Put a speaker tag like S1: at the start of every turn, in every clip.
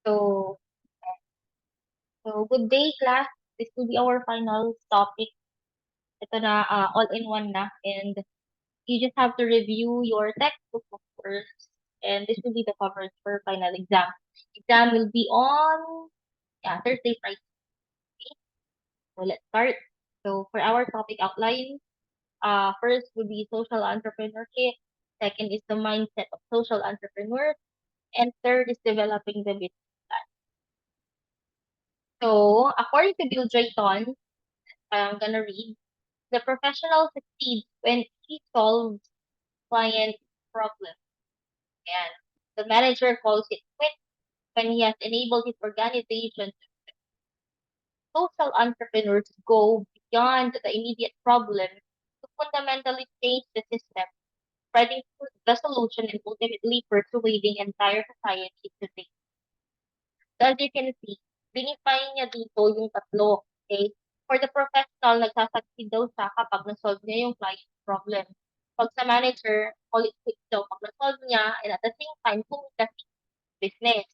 S1: So, good day, class. This will be our final topic. Ito na, all-in-one na. And you just have to review your textbook, of course. And this will be the coverage for final exam. Exam will be on, yeah, Thursday, Friday. So, let's start. So, for our topic outline, first would be social entrepreneurship. Second is the mindset of social entrepreneurs. And third is developing the business plan. So, according to Bill Drayton, I'm gonna read. The professional succeeds when he solves client problems. And the manager calls it quit when he has enabled his organization. Social entrepreneurs go beyond the immediate problem to fundamentally change the system, spreading the solution and ultimately persuading entire society to take. So as you can see, binify niya dito yung tatlo. Okay? For the professional, nagsasucceed daw siya kapag na-solve niya yung client problem. Pag sa manager, call it quits daw pag na-solve niya and at the same time, kumita si business.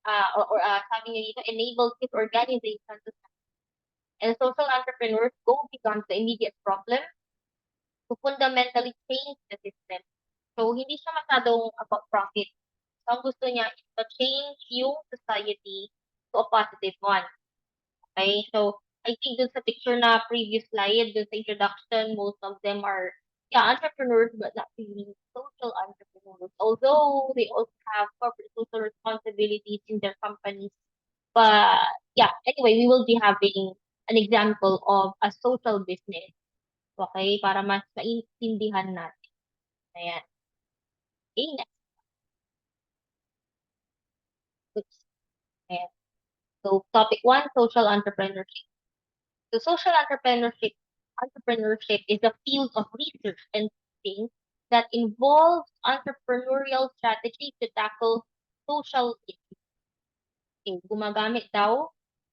S1: Sabi niya dito, enables his organization to and social entrepreneurs go beyond the immediate problem to fundamentally change the system. So, hindi siya masyadong about profit. So, ang gusto niya is to change yung society to a positive one. Okay? So, I think dun sa picture na previous slide, dun sa introduction, most of them are, yeah, entrepreneurs, but not really social entrepreneurs. Although they also have corporate social responsibilities in their companies. But, yeah, anyway, we will be having an example of a social business. Okay? Para mas maintindihan natin. Ayan. Okay, next. Oops. Ayan. So, topic one, social entrepreneurship. So entrepreneurship is a field of research and teaching that involves entrepreneurial strategy to tackle social issues. Okay, gumagamit daw,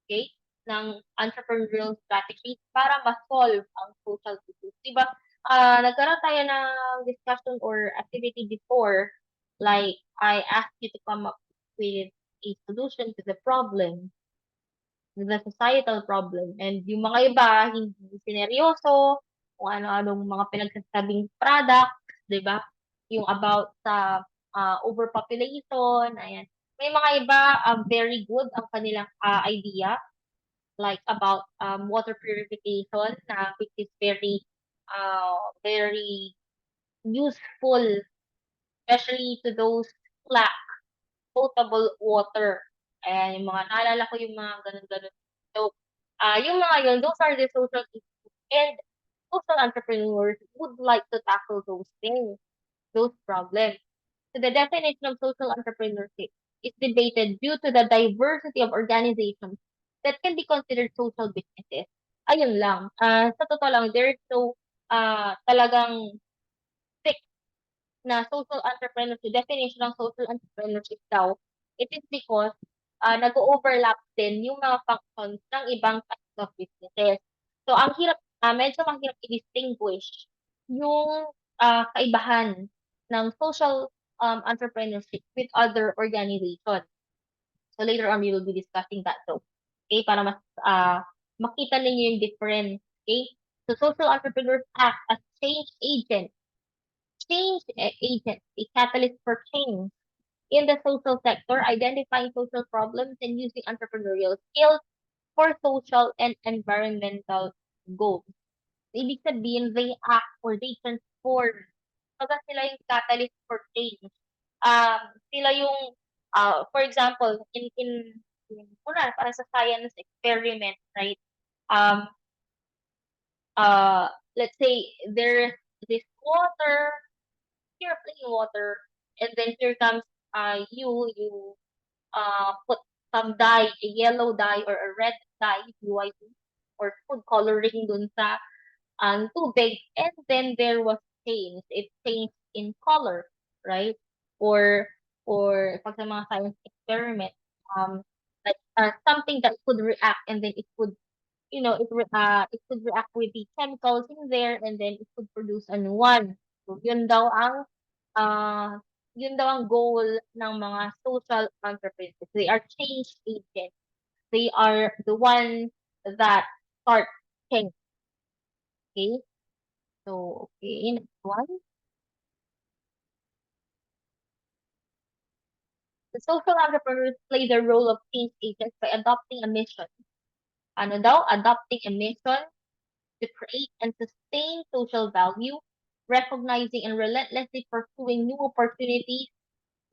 S1: okay, ng entrepreneurial strategy para ma-solve ang social issues. Diba, nagkaroon tayo ng discussion or activity before, like, I asked you to come up with a solution to the problem the societal problem. And yung mga iba, hindi sineryoso, kung ano-anong mga pinagsasabing product, di ba? Yung about sa overpopulation, ayan. May mga iba, very good ang kanilang idea, like about water purification, which is very useful, especially to those who lack potable water. Ayan, yung mga, naalala ko yung mga ganun-ganun. So, yung mga yun, those are the social issues. And social entrepreneurs would like to tackle those things, those problems. So the definition of social entrepreneurship is debated due to the diversity of organizations that can be considered social businesses. Ayun lang. Sa totoo lang, there's no talagang fixed na social entrepreneurship, definition ng social entrepreneurship daw, it is because nag-overlap din yung mga functions ng ibang types of businesses. So, medyo mahirap i-distinguish yung kaibahan ng social entrepreneurship with other organizations. So, later on, we will be discussing that. So, okay, para mas makita ninyo yung difference. Okay? So, social entrepreneurs act as change agents, a catalyst for change in the social sector, identifying social problems and using entrepreneurial skills for social and environmental goals. Ibig sabihin, they act or they transform. Pagka sila yung catalyst for change. Sila yung, for example, para sa science experiment, right? Um, let's say there's this water, pure plain water, and then here comes you put some dye, a yellow dye or a red dye, UID, or food coloring dun sa tubig, and then there was change. It changed in color, right? Or pag sa mga science experiment, like something that could react and then it could it could react with the chemicals in there and then it could produce a new one. So, yun daw ang yun daw ang goal ng mga social entrepreneurs. They are change agents. They are the ones that start change. Okay? So, okay, next one. The social entrepreneurs play the role of change agents by adopting a mission. Ano daw? Adopting a mission to create and sustain social value, recognizing and relentlessly pursuing new opportunities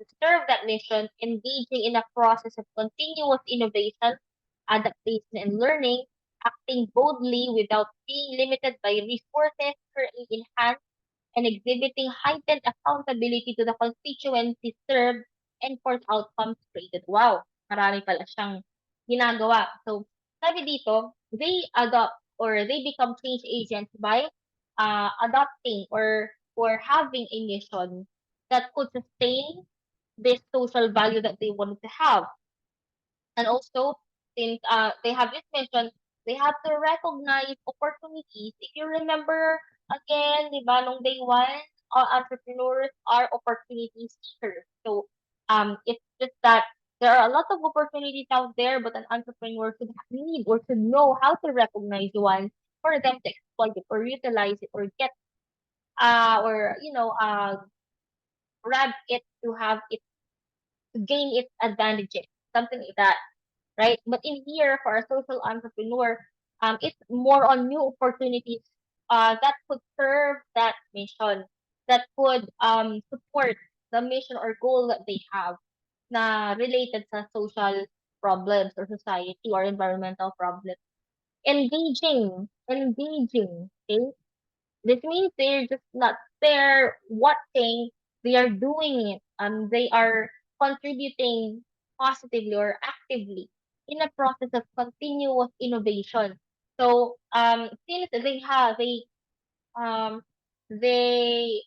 S1: to serve that mission, engaging in a process of continuous innovation, adaptation, and learning, acting boldly without being limited by resources currently in hand, and exhibiting heightened accountability to the constituency served and for outcomes created. Wow, marami pala siyang ginagawa. So, sabi dito, they adopt or they become change agents by adopting or having a mission that could sustain this social value that they wanted to have. And also, since they have this mission, they have to recognize opportunities. If you remember, again, di ba, nung day one, all entrepreneurs are opportunity seekers. So, it's just that there are a lot of opportunities out there, but an entrepreneur should need or should know how to recognize one for them to exploit it or utilize it or get, or, grab it to have it, to gain its advantages, something like that, right? But in here, for a social entrepreneur, it's more on new opportunities that could serve that mission, that could support the mission or goal that they have na related sa social problems or society or environmental problems. Engaging, okay? This means they're just not there watching, they are doing it. They are contributing positively or actively in a process of continuous innovation. So, since um, they,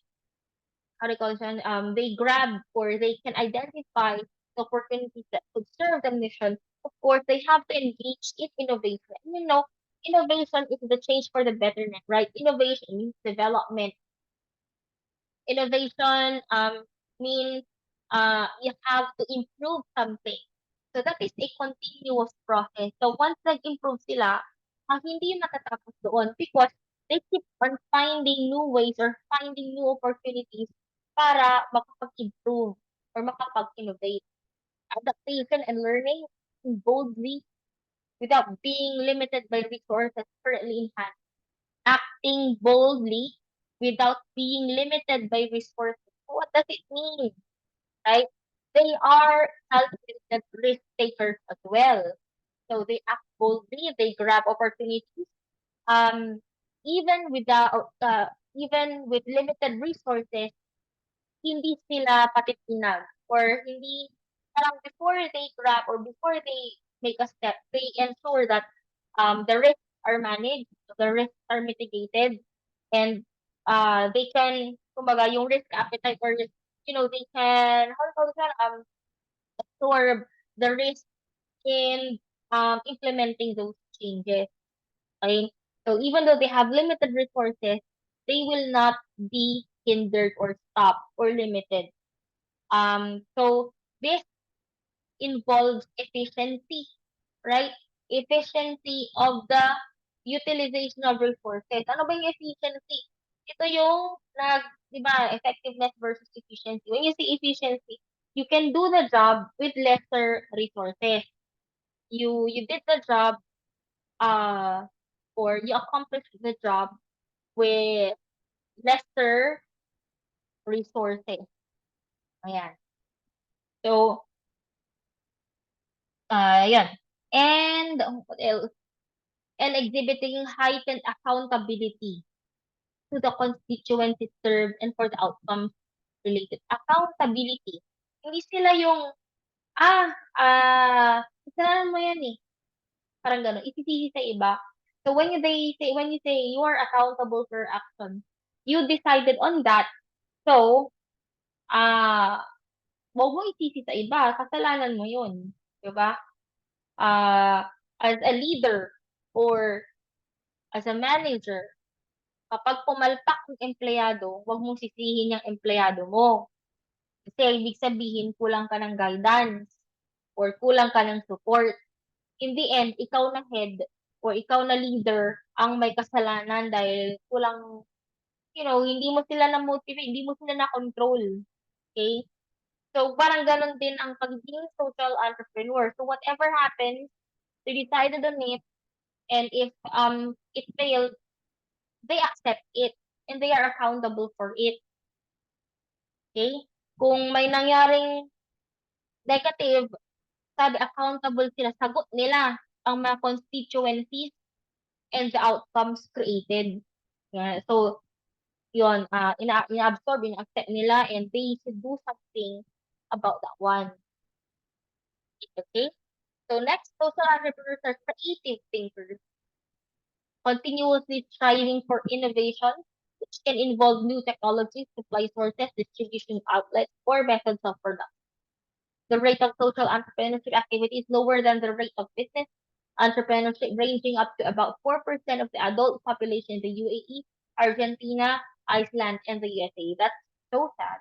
S1: how do you call it, they grab or they can identify the opportunities that could serve the mission. Of course, they have to engage in innovation. And innovation is the change for the betterment, right? Innovation means development. Innovation means you have to improve something. So that is a continuous process. So once nag-improve sila, hindi yun natatapos doon because they keep on finding new ways or finding new opportunities para makapag-improve or makapag-innovate. Adaptation and learning boldly without being limited by resources currently in hand. Acting boldly without being limited by resources. What does it mean? Right? They are calculated risk takers as well. So they act boldly, they grab opportunities. Um, even without, even with limited resources, hindi sila patitinag or hindi, parang before they grab or before they make a step, they ensure that the risks are managed, the risks are mitigated, and they can, kumbaga, yung risk appetite or they can, how do you call that, absorb the risk in implementing those changes. Okay? So even though they have limited resources, they will not be hindered or stopped or limited. So this involves efficiency, right? Efficiency of the utilization of resources. Ano ba yung efficiency? Ito yung di ba, effectiveness versus efficiency. When you say efficiency, you can do the job with lesser resources. You did the job, uh, or you accomplished the job with lesser resources. Ayan. So, yan. And what else? And exhibiting heightened accountability to the constituency served and for the outcomes related. Accountability. Hindi sila yung, kasalanan mo yan eh. Parang gano'n. Isisisi sa iba. So when you say you are accountable for your action, you decided on that. So, ah, wag mo isisi sa iba. Kasalanan mo yun. 'Di ba? As a leader or as a manager, kapag pumalpak yung empleyado, wag mong sisihin yung empleyado mo. Kasi ibig sabihin kulang ka ng guidance or kulang ka ng support. In the end, ikaw na head or ikaw na leader ang may kasalanan dahil kulang, hindi mo sila na-motivate, hindi mo sila na-control. Okay? So, parang ganun din ang pagiging social entrepreneur. So, whatever happens, they decided on it, and if it failed, they accept it, and they are accountable for it. Okay? Kung may nangyaring negative, sabi accountable sila, sagot nila ang mga constituencies and the outcomes created. Yeah. So, yun, ina-absorb, ina-accept nila, and they should do something about that one. Okay? So, next, social entrepreneurs are creative thinkers, continuously striving for innovation, which can involve new technologies, supply sources, distribution outlets, or methods of production. The rate of social entrepreneurship activity is lower than the rate of business entrepreneurship, ranging up to about 4% of the adult population in the UAE, Argentina, Iceland, and the USA. That's so sad.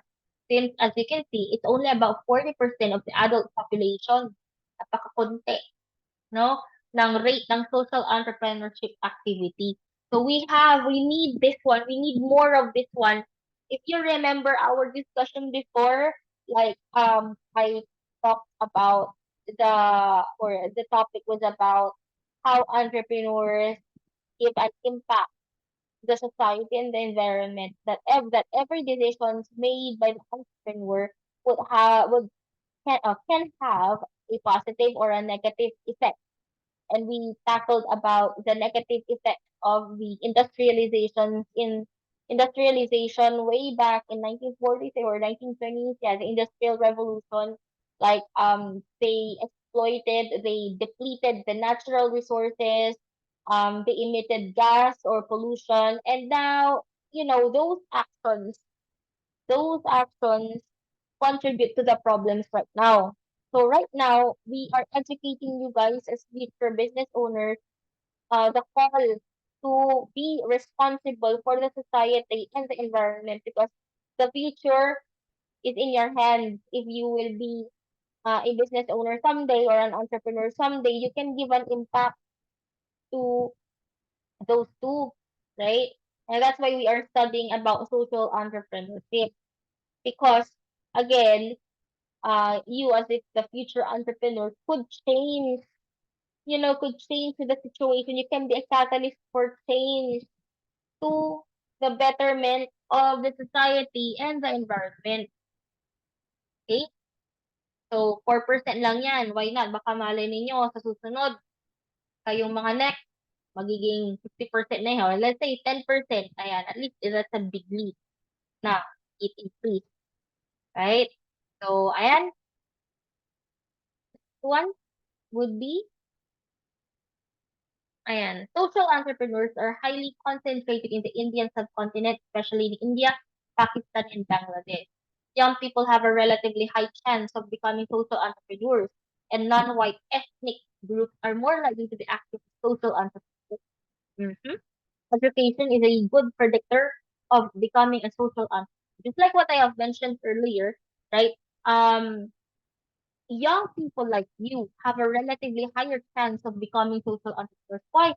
S1: Since, as you can see, it's only about 40% of the adult population. Napakakunti, no, ng rate ng social entrepreneurship activity. So we need this one. We need more of this one. If you remember our discussion before, like I talked about the topic was about how entrepreneurs give an impact to the society and the environment, that every decisions made by the entrepreneur can have a positive or a negative effect, and we tackled about the negative effects of the industrialization way back in 1940s or 1920s. Yeah, the industrial revolution. Like they exploited, they depleted the natural resources, they emitted gas or pollution, and now those actions contribute to the problems right now. So right now, we are educating you guys as future business owners, the call to be responsible for the society and the environment, because the future is in your hands. If you will be a business owner someday or an entrepreneur someday, you can give an impact to those two, right? And that's why we are studying about social entrepreneurship, because again, you as if the future entrepreneur could change the situation. You can be a catalyst for change to the betterment of the society and the environment. Okay? So, 4% lang yan. Why not? Baka malay ninyo sa susunod, kayong mga next, magiging 50% na yun. Or let's say 10%. Ayan, at least that's a big leap na it increase. Right? So, ayan. One would be, ayan, social entrepreneurs are highly concentrated in the Indian subcontinent, especially in India, Pakistan, and Bangladesh. Young people have a relatively high chance of becoming social entrepreneurs, and non-white ethnic groups are more likely to be active social entrepreneurs. Mhm. Education is a good predictor of becoming a social entrepreneur. Just like what I have mentioned earlier, right? Young people like you have a relatively higher chance of becoming social entrepreneurs. Why?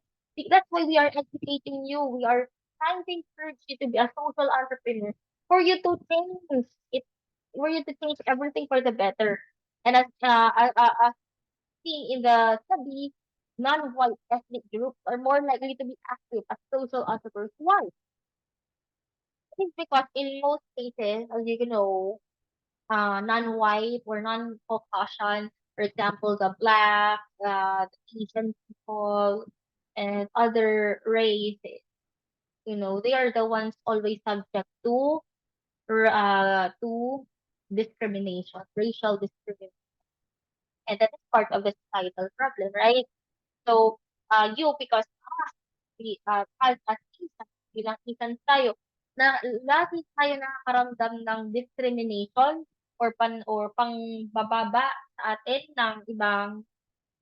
S1: That's why we are educating you. We are trying to encourage you to be a social entrepreneur for you to change it, for you to change everything for the better. And as seen in the study, non-white ethnic groups are more likely to be active as social entrepreneurs. Why? I think because in most cases, as you know, non-white or non-Caucasian, for example, the black, the Asian people, and other races, they are the ones always subject to discrimination, racial discrimination, and that is part of the societal problem, right? So, because as isang, bilang isang tayo, na lagi tayo nakakaramdam ng discrimination or pangbababa sa atin ng ibang,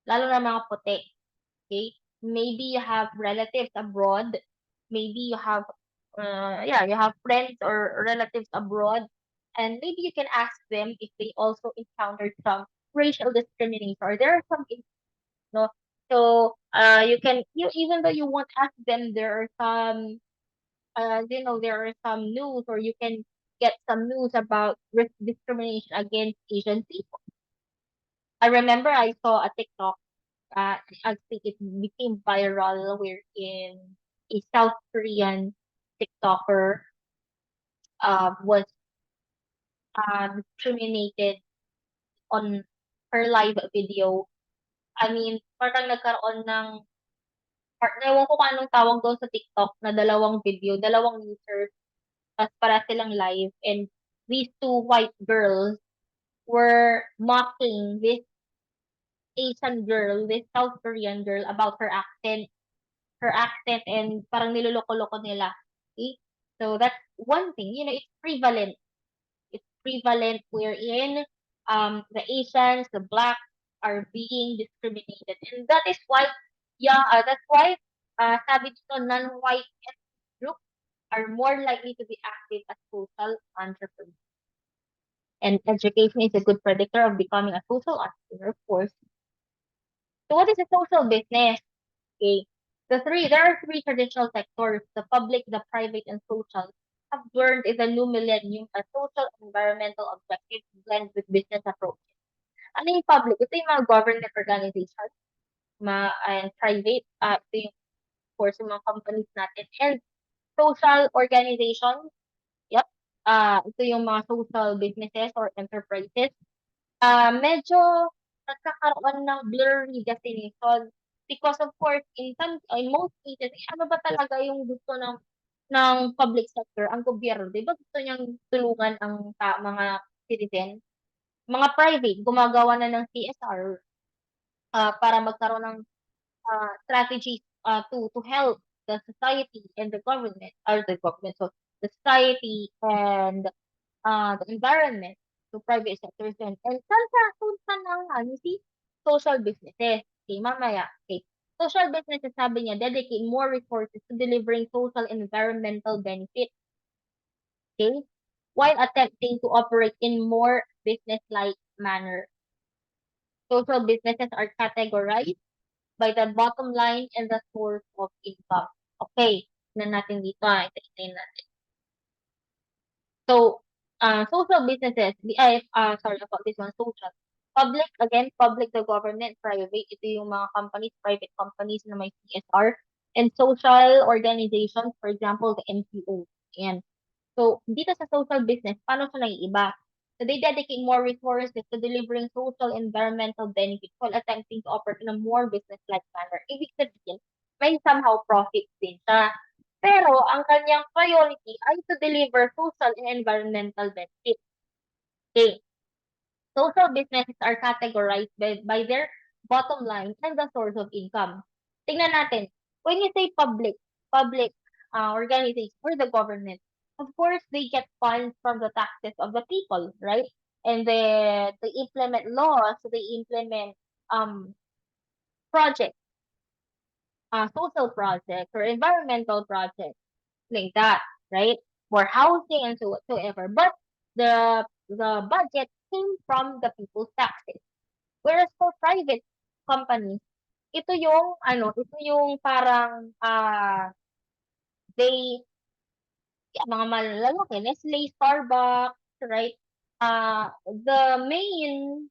S1: lalo na mga puti. Okay? Maybe you have relatives abroad. Maybe you have, you have friends or relatives abroad. And maybe you can ask them if they also encountered some racial discrimination or there are some, no. So you can, you, even though you won't ask them, there are some there are some news, or you can get some news about discrimination against Asian people. I remember I saw a TikTok. I think it became viral wherein a South Korean TikToker was discriminated on her live video. I mean, parang nagkaroon ng, ewan ko kung anong tawag doon sa TikTok na dalawang video, dalawang users, tas para silang live, and these two white girls were mocking this Asian girl, this South Korean girl, about her accent, and parang niloloko-loko nila. Okay? So that's one thing. It's prevalent. It's prevalent wherein the Asians, the blacks are being discriminated. And that is why, yeah, that's why sabi dito, non-white groups are more likely to be active as social entrepreneurs. And education is a good predictor of becoming a social entrepreneur, of course. So what is a social business? Okay. There are three traditional sectors: the public, the private, and social. Have learned in the new millennium a social and environmental objectives blend with business approach. Ano yung public? Ito yung mga government organizations, and private, ito yung, of course, yung mga companies natin. And social organizations, yep, ito yung mga social businesses or enterprises. Medyo nagkakaroon ng blurry definition because of course in most cases, ano ba talaga yung gusto ng public sector, ang gobyerno, 'di ba gusto niyang tulungan ang mga citizen. Mga private gumagawa na ng CSR para magkaroon ng strategies to help the society and the government, or the government, so the society and the environment to private sectors din. And saan sa ng you see, social businesses. Okay, mamaya. Okay. Social businesses, sabi niya, dedicate more resources to delivering social and environmental benefits. Okay? While attempting to operate in more business-like manner. Social businesses are categorized by the bottom line and the source of income. Okay. Na natin dito. Ito natin. So, social businesses, sorry about this one, social. Public, again, public, the government, private, ito yung mga companies, private companies na may CSR, and social organizations, for example, the NPO. Ayan. So, dito sa social business, paano siya naiiba? So, they dedicate more resources to delivering social environmental benefits while attempting to operate in a more business-like manner. Ibig sabihin, may somehow profit din siya. Pero ang kanyang priority ay to deliver social and environmental benefits. Okay. Social businesses are categorized by their bottom line and the source of income. Tingnan natin, when you say public organization or the government, of course, they get funds from the taxes of the people, right? And they implement laws, they implement projects, social projects or environmental projects like that, right? For housing and so whatsoever. But the budget came from the people's taxes. Whereas for private companies, ito yung parang they mga malalaki, Nestle, Starbucks, right? The main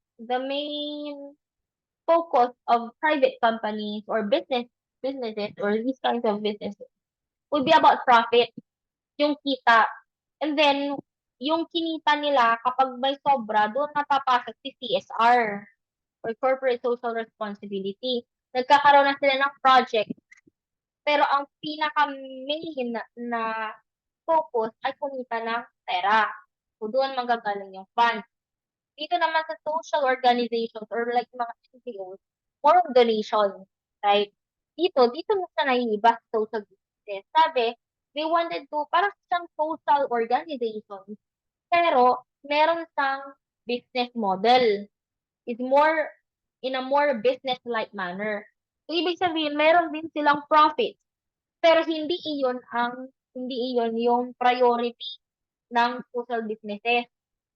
S1: focus of private companies or businesses or these kinds of businesses would be about profit, yung kita. And then, yung kinita nila, kapag may sobra, doon napapasok si CSR or Corporate Social Responsibility. Nagkakaroon na sila ng project. Pero ang pinaka-main na focus ay kumita ng pera. So, doon manggagaling yung funds. Dito naman sa social organizations or like mga NGOs, more of donation, right? Dito na sa naiiba sa social business. Sabi, they wanted to, parang siyang social organization, pero meron siyang business model. Is more, in a more business-like manner. So, ibig sabihin, meron din silang profit. Pero hindi iyon yung priority ng social businesses.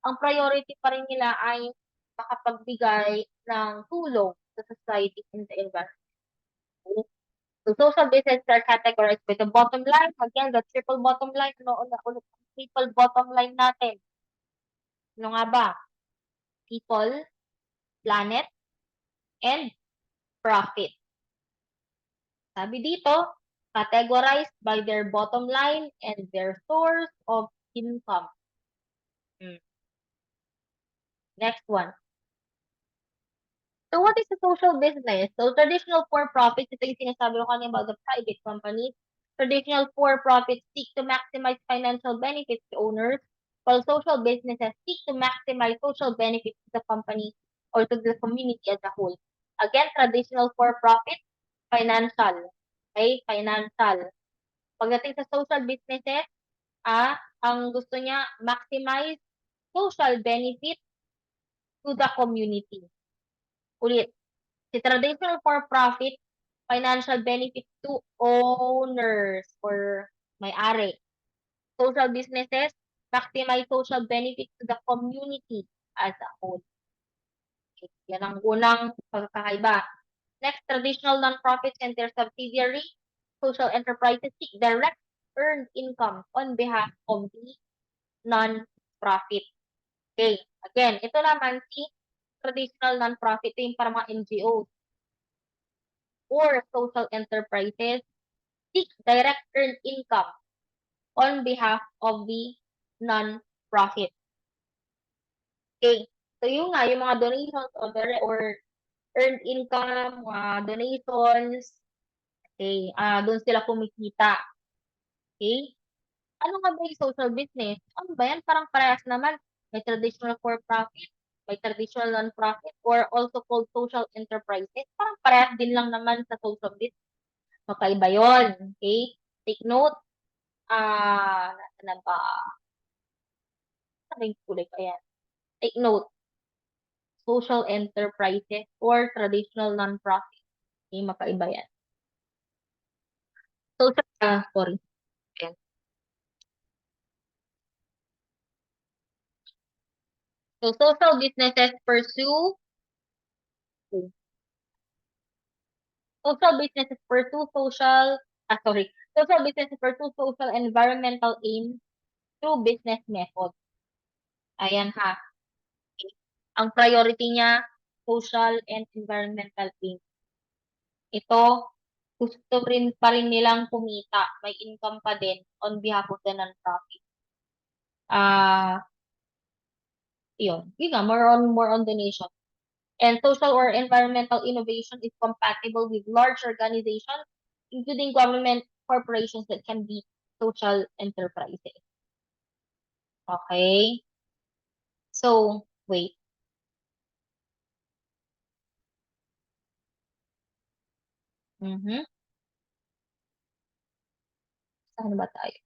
S1: ang priority pa rin nila ay makapagbigay ng tulong sa society and the environment. So, social businesses are categorized with the bottom line. Again, the triple bottom line. Ano ulit ang triple bottom line natin? Ano nga ba? People, planet, and profit. Sabi dito, categorized by their bottom line and their source of income. Next one. So what is a social business? So traditional for-profit, ito yung sinasabi ko kanina about the private companies. Traditional for-profit seek to maximize financial benefits to owners, while social businesses seek to maximize social benefits to the company or to the community as a whole. Again, traditional for-profit, financial. Okay, financial. Pagdating sa social businesses, ang gusto niya, maximize social benefit to the community. Ulit, si traditional for-profit, financial benefit to owners or may-ari. Social businesses, maximize social benefit to the community as a whole. Okay, yan ang unang pagkakaiba. Next, traditional non-profits and their subsidiary social enterprises seek direct earned income on behalf of the non-profit. Okay, again, ito naman si traditional non-profit, ito yung para mga NGOs or social enterprises seek direct earned income on behalf of the non-profit. Okay. So yung nga, yung mga donations or earned income, donations, okay, doon sila kumikita. Okay? Ano nga ba yung social business? Ano ba yan? Parang parehas naman. May traditional for-profit, may traditional non-profit, or also called social enterprises. Parang parehas din lang naman sa social business. Makaiba yun. Okay? Take note. Nasa na ba? Sabi kulay pa yan. Take note. Social enterprises or traditional non-profit. Okay? Makaiba yan. Social, sorry. Ayan. So, social businesses pursue social businesses pursue social businesses pursue social environmental aims through business methods. Ayan ha. Ang priority niya, social and environmental aims. Ito, gusto rin pa rin nilang kumita. May income pa din on behalf of the non-profit. Yun. Yun nga, more on donation. And social or environmental innovation is compatible with large organizations, including government corporations that can be social enterprises. Okay? So, wait. Saan ba tayo?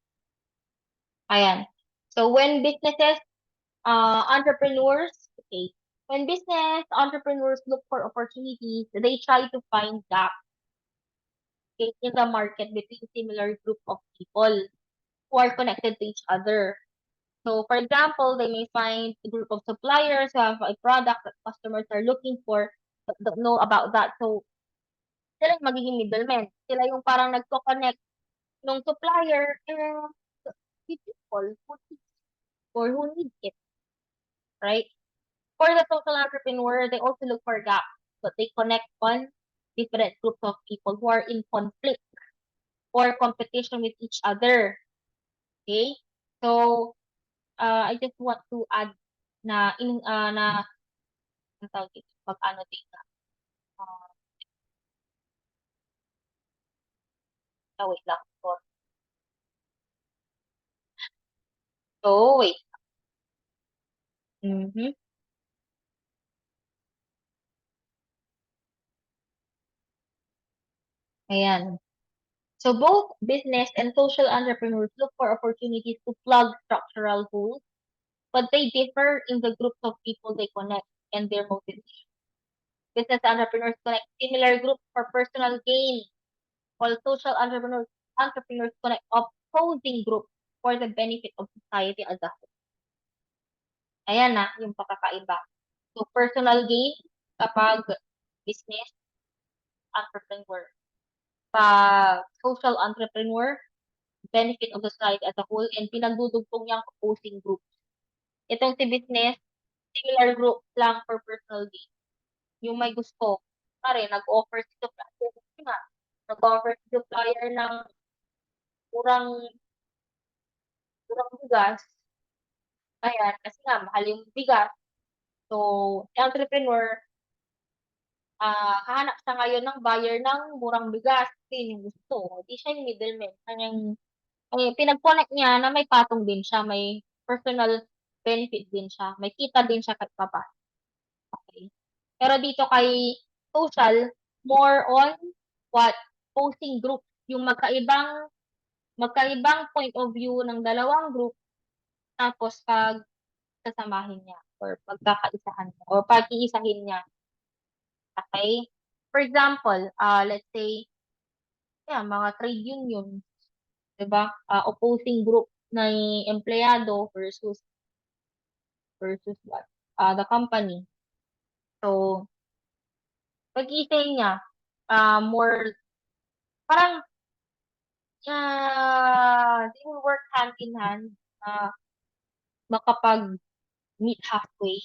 S1: Ayan. So, when businesses, entrepreneurs, okay, when business entrepreneurs look for opportunities, they try to find gaps in the market between similar group of people who are connected to each other. So, for example, they may find a group of suppliers who have a product that customers are looking for but don't know about that. So, sila yung magiging middlemen. Sila yung parang nagko-connect ng supplier and with people who need or who need it, right? For the social entrepreneur, they also look for gaps, but they connect on different groups of people who are in conflict or competition with each other. Okay? So, I just want to add na ang tawag dito, pag-ano dito. Uh, wait lang. So, wait. Mhm. Ayan. So, both business and social entrepreneurs look for opportunities to plug structural holes, but they differ in the groups of people they connect and their motivation. Business entrepreneurs connect similar groups for personal gain, while social entrepreneurs connect opposing groups for the benefit of society as a whole. Ayan na, yung pagkakaiba. So, personal gain kapag business entrepreneur. Pag social entrepreneur, benefit of the society as a whole, and pinagdudugtong niyang opposing group. Itong si business, similar group lang for personal gain. Yung may gusto, pare, nag-offer si supplier, nga, nag-offer si supplier ng kurang, kurang bigas, ayan, kasi nga, mahal yung bigas. So, si entrepreneur, hahanap siya ngayon ng buyer ng murang bigas, kasi yun yung gusto. Di siya yung middleman. Kanyang, pinag-connect niya na may patong din siya, may personal benefit din siya, may kita din siya kahit pa. Okay. Pero dito kay social, more on what? Posing group. Yung magkaibang point of view ng dalawang group, tapos pag sasamahin niya or pagkakaisahan niya or pag-iisahin niya. Okay? For example, let's say, yeah, mga trade union, 'di ba? Opposing group na empleyado versus what? The company. So, pag-iisahin niya, more parang they will work hand in hand makapag-meet halfway.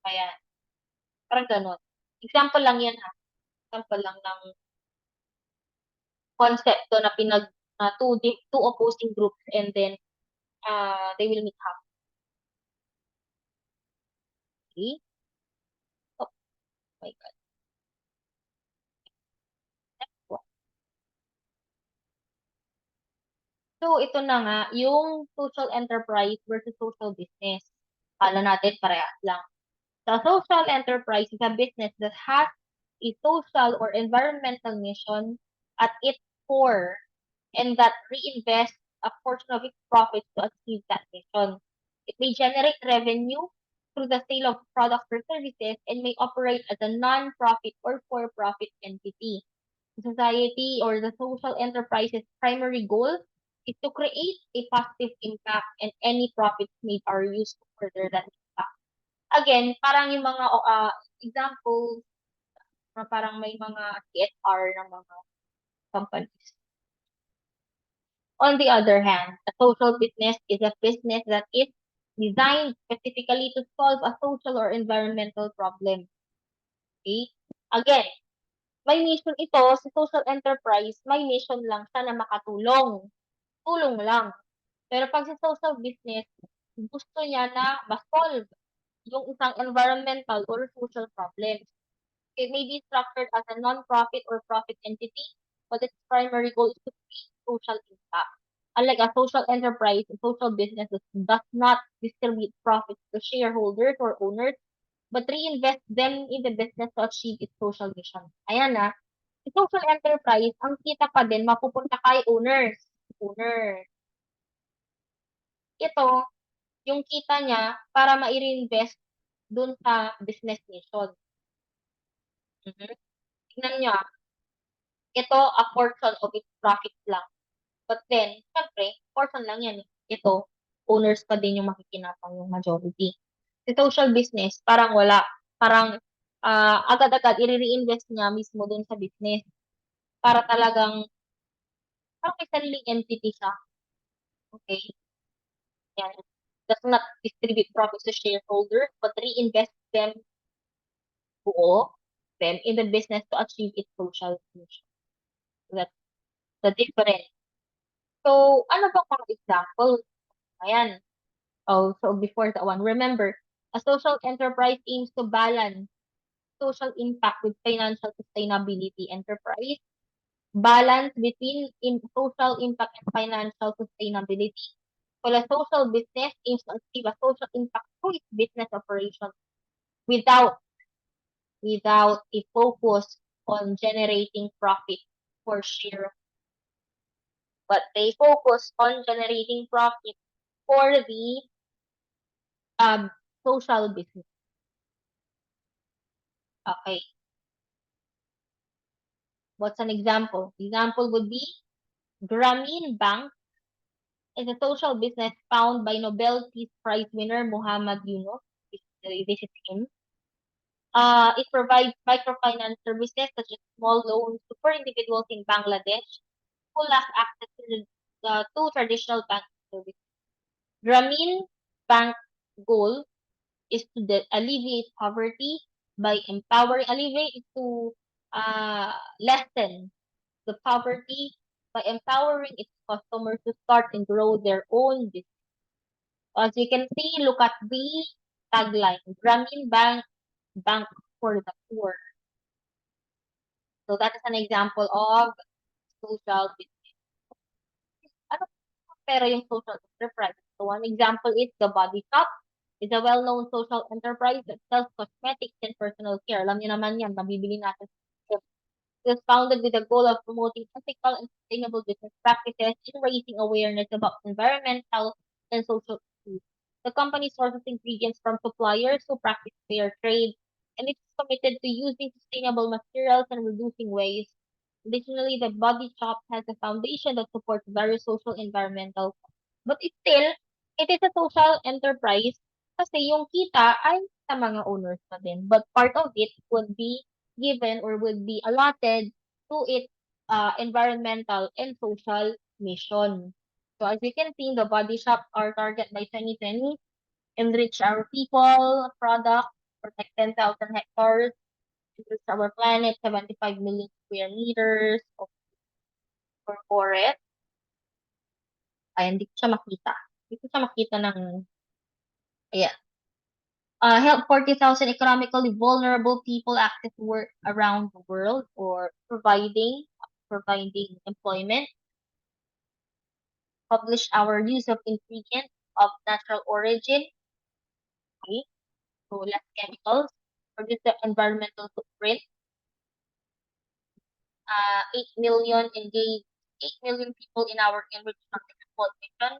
S1: Ayan, parang gano'n. Example lang yan ha. Example lang ng konsepto na two opposing groups and then they will meet halfway. Oh my God. Next one. So, ito na nga, yung social enterprise versus social business. Kala natin parehas lang. The social enterprise is a business that has a social or environmental mission at its core and that reinvests a portion of its profits to achieve that mission. It may generate revenue through the sale of products or services and may operate as a non-profit or for-profit entity. The society or the social enterprise's primary goal is to create a positive impact and any profits made are used to further that impact. Again, parang yung mga examples na parang may mga CSR ng mga companies. On the other hand, a social business is a business that is designed specifically to solve a social or environmental problem. Okay? Again, may mission ito sa social enterprise, may mission lang siya na makatulong. Tulong lang. Pero pag sa social business, gusto niya na ma-solve yung isang environmental or social problem. It may be structured as a non-profit or profit entity, but its primary goal is to create social impact. Unlike a social enterprise, a social business does not distribute profits to shareholders or owners, but reinvest them in the business to achieve its social mission. Ayan na. Sa social enterprise, ang kita pa din mapupunta kay owners. Owners. Ito, yung kita niya para ma-reinvest dun sa business mission. Mhm. Tingnan niyo, ito a portion of its profits lang. But then, syempre, portion lang yan eh. Ito, owners pa din yung makikinapang yung majority. Si social business, parang wala. Parang agad-agad i-reinvest niya mismo dun sa business para talagang parang may sariling entity siya. Okay? Yan. Does not distribute profits to shareholders but reinvest them in the business to achieve its social mission. That's the difference. So, ano ba mga example? Ayan. Oh, so before that one, remember, a social enterprise aims to balance social impact with financial sustainability. Enterprise balance between social impact and financial sustainability. While a social business aims to achieve a social impact through its business operations without a focus on generating profit for share, but they focus on generating profit for the um, social business. Okay. What's an example? Example would be Grameen Bank is a social business found by Nobel Peace Prize winner Muhammad Yunus. This is him. It provides microfinance services such as small loans to poor individuals in Bangladesh who lack access to traditional banking services. Grameen Bank goal is to alleviate poverty by empowering, alleviate is to lessen the poverty by empowering its customers to start and grow their own business. As you can see, look at the tagline, Grameen Bank, Bank for the Poor. So that is an example of social business. Ano pero yung social enterprise? So one example is the Body Shop. It's a well-known social enterprise that sells cosmetics and personal care. Alam niyo naman yan, mabibili natin. It was founded with the goal of promoting ethical and sustainable business practices and raising awareness about environmental and social issues. The company sources ingredients from suppliers who practice fair trade, and it is committed to using sustainable materials and reducing waste. Additionally, the body shop has a foundation that supports various social environmental causes. But still, it is a social enterprise kasi yung kita ay sa mga owners pa din. But part of it would be given or would be allotted to its environmental and social mission. So as you can see, the body shop, our target by 2020, enrich our people, product, protect 10,000 hectares, enrich our planet, 75 million square meters of forest. Ay, hindi ko siya makita. Hindi ko siya makita ng, ayan. Help 40,000 economically vulnerable people access work around the world or providing employment, publish our use of ingredients of natural origin, okay, so less chemicals, reduce the environmental footprint, 8 million engaged, 8 million people in our enriched content mission,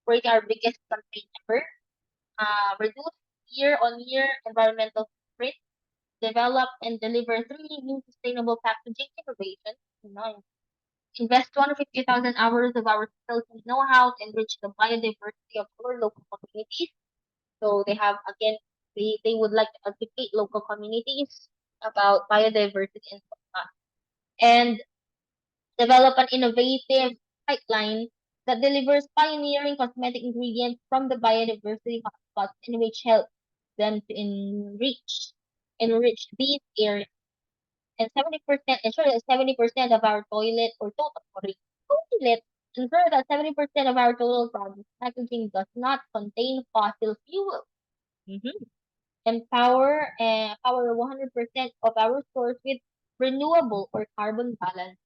S1: create our biggest campaign ever, reduce year-on-year environmental footprint, develop and deliver 3 new sustainable packaging innovations. Nice. Invest 250,000 hours of our skills and know-how to enrich the biodiversity of our local communities. So they have, again, they would like to educate local communities about biodiversity and whatnot. And develop an innovative pipeline that delivers pioneering cosmetic ingredients from the biodiversity hotspots in which help them to enrich these areas. And 70%, ensure that 70% of our toilet or total, sorry, toilet, ensure that 70% of our total product packaging does not contain fossil fuel. Mm-hmm. Power 100% of our stores with renewable or carbon balance.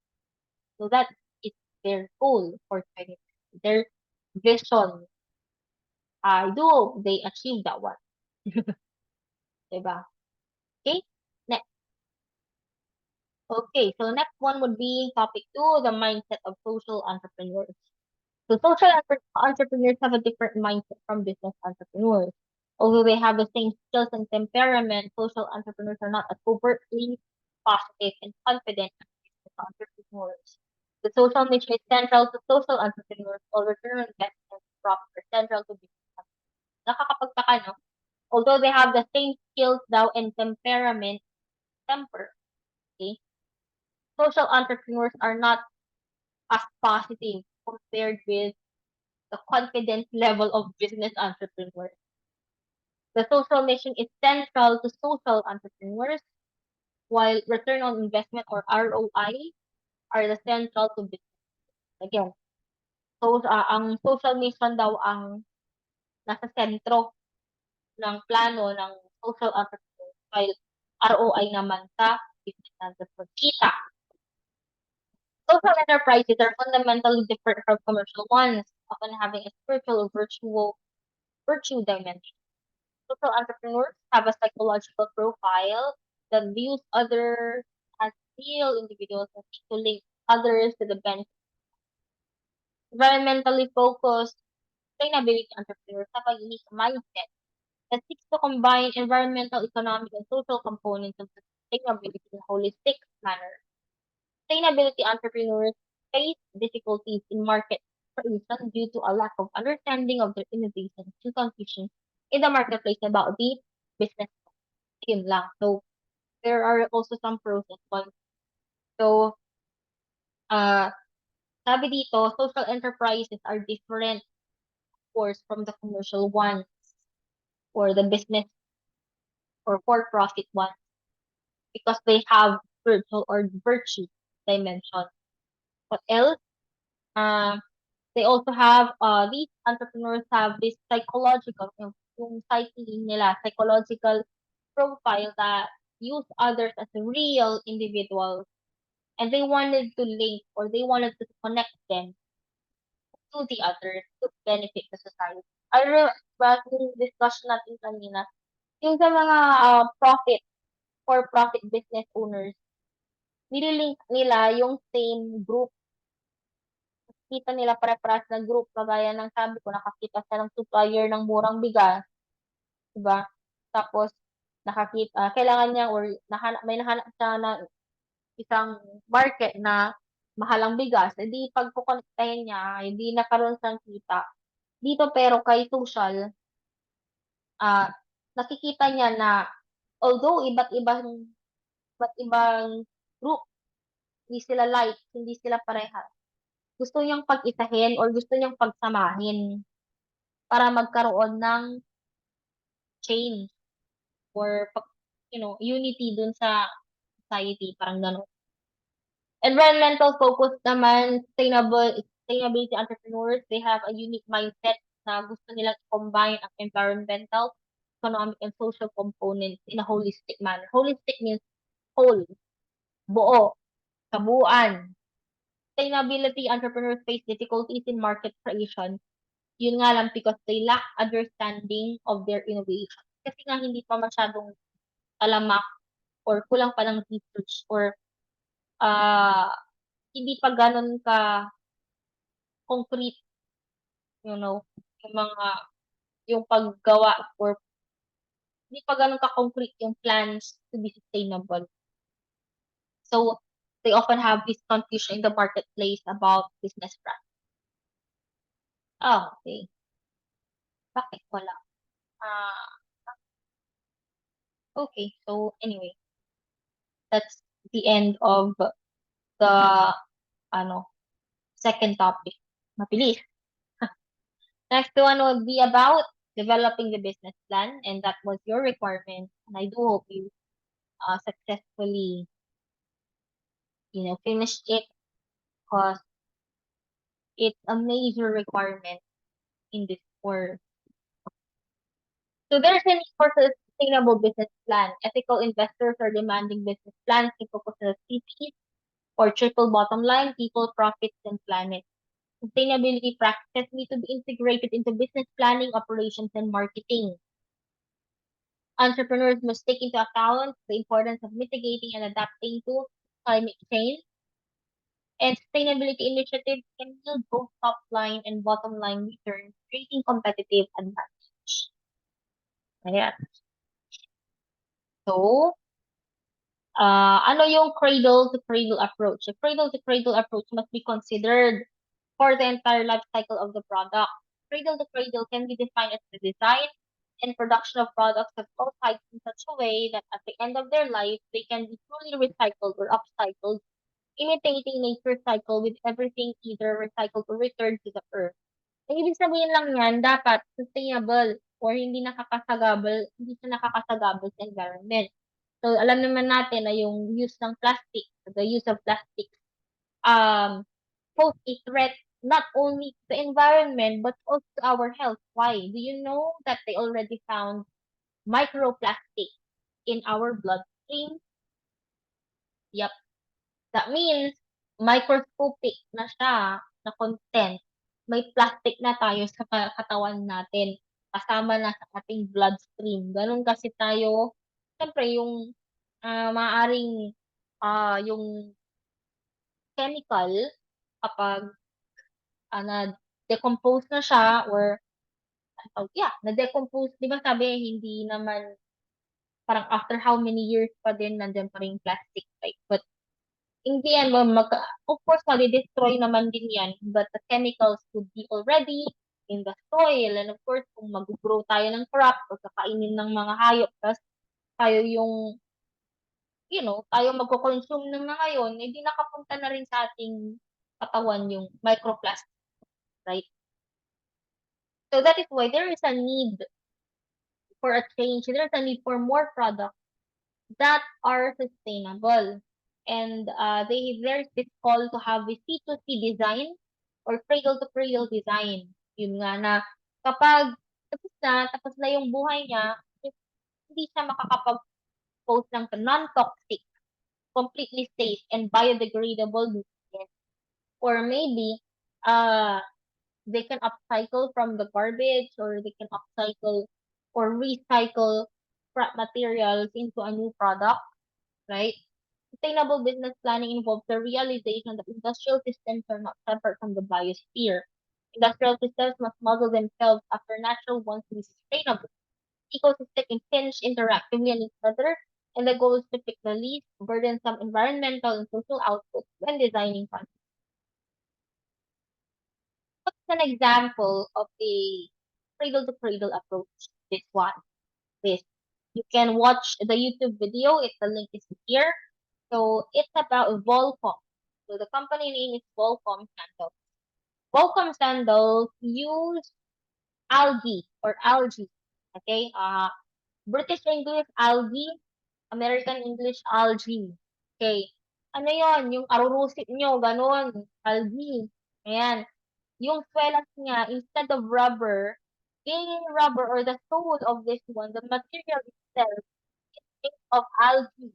S1: So that is their goal for 2020. Their vision. I do hope they achieve that one. Diba? Okay? Next. Okay, so next one would be topic 2, the mindset of social entrepreneurs. So entrepreneurs have a different mindset from business entrepreneurs. Although they have the same skills and temperament, social entrepreneurs are not as overtly positive and confident as business entrepreneurs. The social mission is central to social entrepreneurs, while return on investment profit are central to business entrepreneurs. Nakakapagtaka, no? Although they have the same skills daw and temper, okay? Social entrepreneurs are not as positive compared with the confidence level of business entrepreneurs. The social mission is central to social entrepreneurs, while return on investment or ROI are the central to business. Again, so ang social mission daw ang nasa sentro ng plano ng social entrepreneurs, while ROI naman sa business entrepreneurs. Kita. Social enterprises are fundamentally different from commercial ones, often having a spiritual or virtue dimension. Social entrepreneurs have a psychological profile that views others as real individuals and seek to link others to the benefit. Environmentally focused sustainability entrepreneurs have a unique mindset that seeks to combine environmental, economic, and social components of sustainability in a holistic manner. Sustainability entrepreneurs face difficulties in market creation due to a lack of understanding of their innovations and confusion in the marketplace about the business. Yun lang. So, there are also some pros and cons. So, uh, sabi dito, social enterprises are different, of course, from the commercial ones or the business or for-profit ones because they have virtual or virtue dimension. What else? Uh, they also have, these entrepreneurs have this psychological, yung psyche nila, psychological profile that use others as real individuals and they wanted to link or they wanted to connect them to the others to benefit the society. I remember yung discussion natin kanina, yung sa mga profit for profit business owners, nililink nila yung same group. Kita nila pare-parehas na group kagaya ng sabi ko nakakita siya ng supplier ng murang bigas, 'di ba? Tapos nakakita kailangan niya or may nahanap siya na isang market na mahalang bigas, edi pag kokonektahin niya, hindi nagkaroon siyang kita. Dito pero kay social, ah, nakikita niya na although iba't ibang group, hindi sila like, hindi sila parehas. Gusto niyang pag-isahin or gusto niyang pagsamahin para magkaroon ng change or unity dun sa society, parang gano'n. Environmental focus naman, sustainability entrepreneurs, they have a unique mindset na gusto nilang combine ang environmental, economic, and social components in a holistic manner. Holistic means whole, buo, kabuuan. Sustainability entrepreneurs face difficulties in market creation. Yun nga lang because they lack understanding of their innovation. Kasi nga hindi pa masyadong talamak or kulang pa ng research or ah hindi pa ganun ka concrete, you know, yung mga, yung paggawa or hindi pa ganun ka-concrete yung plans to be sustainable. So, they often have this confusion in the marketplace about business practice. Oh, okay. Bakit wala? Ah, okay. So, anyway, that's the end of the, ano, second topic. Mabilis. Next one would be about developing the business plan, and that was your requirement. And I do hope you successfully, finished it because it's a major requirement in this course. So there's a need for a sustainable business plan. Ethical investors are demanding business plans to focus on CPs or triple bottom line, people, profits, and planet. Sustainability practices need to be integrated into business planning, operations, and marketing. Entrepreneurs must take into account the importance of mitigating and adapting to climate change. And sustainability initiatives can yield both top line and bottom line returns, creating competitive advantage. Ayan. So, ano yung cradle-to-cradle approach? The cradle-to-cradle approach must be considered for the entire life cycle of the product. Cradle-to-cradle can be defined as the design and production of products of all types in such a way that at the end of their life, they can be fully recycled or upcycled, imitating nature's cycle with everything either recycled or returned to the earth. Ang ibig sabihin lang yan, dapat sustainable or hindi siya nakakasagabal sa environment. So, alam naman natin na yung use ng plastic, the use of plastic, um, pose a threat not only to the environment, but also to our health. Why? Do you know that they already found microplastic in our bloodstream? Yep. That means, microscopic na siya na content. May plastic na tayo sa katawan natin. Kasama na sa ating bloodstream. Ganun kasi tayo, siyempre yung maaaring yung chemical kapag na-decompose na siya or na-decompose, di ba sabi, hindi naman, parang after how many years pa din, nandyan pa rin plastic type. But in the end, of course, madi-destroy naman din yan, but the chemicals would be already in the soil. And of course, kung mag-grow tayo ng crop o kakainin ng mga hayop, tapos tayo yung, tayo magko-consume ng mga yun, hindi nakapunta na rin sa ating katawan yung microplastic, right? So that is why there is a need for a change. There's a need for more products that are sustainable. And there's this call to have a C2C design or cradle-to-cradle design. Yun nga na kapag tapos na yung buhay niya, hindi siya makakapag-post ng non-toxic, completely safe, and biodegradable nutrients. Or maybe, uh, they can upcycle from the garbage or they can upcycle or recycle scrap materials into a new product, right? Sustainable business planning involves the realization that industrial systems are not separate from the biosphere. Industrial systems must model themselves after natural ones to be sustainable. Ecosystems hinge interactively on each other, and the goal is to pick the least burdensome environmental and social outputs when designing content. What's an example of a cradle-to-cradle approach? This one. This. You can watch the YouTube video. The link is here. So it's about Volcom. So the company name is Volcom Sandals. Volcom Sandals use algae. Okay. British English algae, American English algae. Okay. Ano yon? Yung arurusit nyo, ganun. Algae. Ayan. Yung swelas niya, instead of rubber, being rubber or the sole of this one, the material itself is made of algae.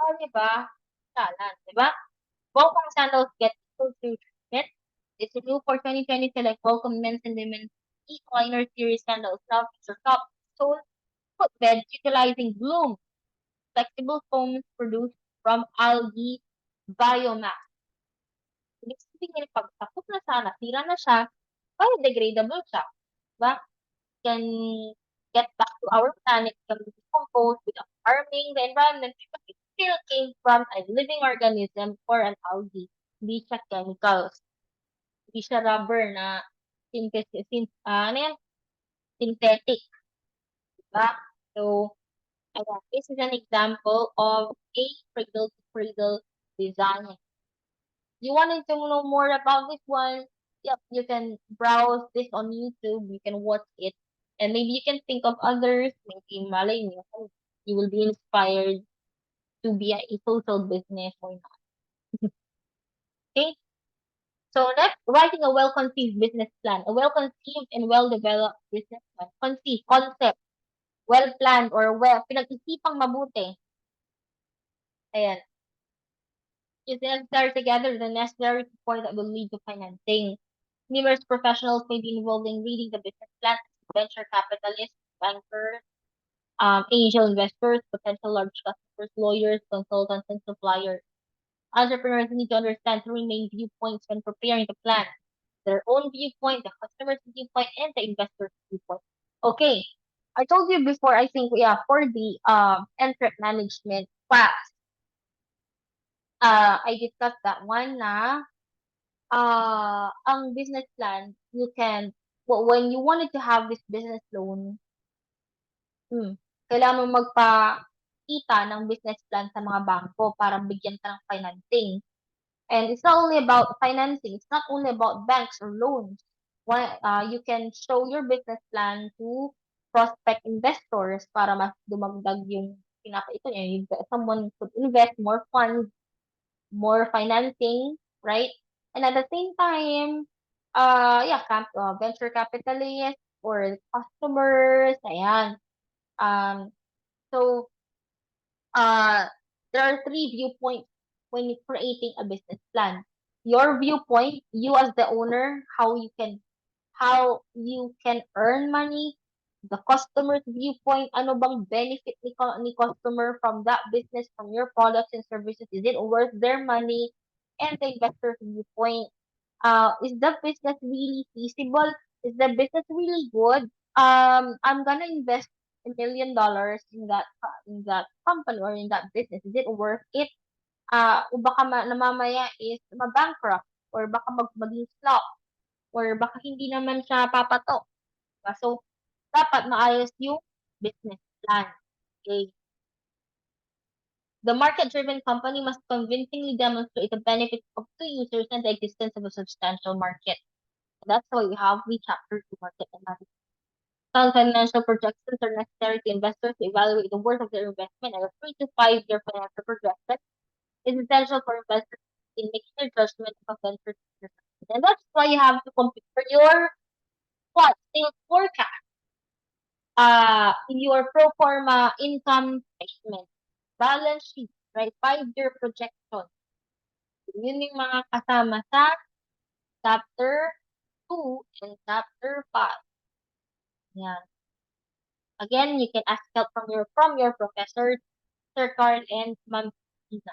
S1: Oh, diba? Salan, diba? Volcom sandals get equal to treatment. It's new for 2020 select Volcom men's and women's e-liner series sandals now feature top sole footbed utilizing bloom, flexible foams produced from algae biomass. Ibig sabihin, pag tapos na siya, nasira na siya, biodegradable siya. Diba? Can get back to our planet, can be decomposed without harming the environment because it still came from a living organism or an algae. Hindi siya chemicals. Hindi siya rubber na ano yan? Synthetic. Diba? So, ayan, this is an example of a cradle-to-cradle design. You wanted to know more about this one? Yep, you can browse this on YouTube. You can watch it. And maybe you can think of others. Maybe malay mo, you will be inspired to be a social business or not. Okay? So next, writing a well-conceived business plan. A well-conceived and well-developed business plan. Conceive, concept, well-planned, or pinag-isipang mabuti. Ayan. Is necessary to gather the necessary support that will lead to financing. Numerous professionals may be involved in reading the business plan, venture capitalists, bankers, angel investors, potential large customers, lawyers, consultants, and suppliers. Entrepreneurs need to understand three main viewpoints when preparing the plan. Their own viewpoint, the customer's viewpoint, and the investor's viewpoint. Okay. I told you before, I think, yeah, for the Entrep management class, I discussed that one na ang business plan, you can, when you wanted to have this business loan, kailangan mo magpakita ng business plan sa mga bangko para bigyan ka ng financing. And it's not only about financing, it's not only about banks or loans. You can show your business plan to prospect investors para mas dumagdag yung pinakaito niya. Someone could invest more funds, more financing, right? And at the same time, venture capitalists or customers, ayan. Um, so, there are three viewpoints when you're creating a business plan. Your viewpoint, you as the owner, how you can earn money. The customer's viewpoint, ano bang benefit ni customer from that business, from your products and services? Is it worth their money? And the investor's viewpoint, is the business really feasible? Is the business really good? I'm gonna invest $1 million in that company or in that business. Is it worth it? O baka namamaya is ma-bankrupt or baka maging flop. or baka hindi naman siya papatok. Diba? So, dapat maayos yung business plan. Okay? The market-driven company must convincingly demonstrate the benefits to users and the existence of a substantial market. That's why we have the chapter 2 market analysis. Sound financial projections are necessary to investors to evaluate the worth of their investment, and a 3 to 5 year financial projection is essential for investors in making their judgment of venture capital. And that's why you have to compare your what sales forecast, your pro forma income statement, balance sheet, right? 5 year projection. Yun yung mga kasama sa chapter 2 and chapter 5. Yan. Again, you can ask help from your professor, Sir Carl and Ma'am Tina.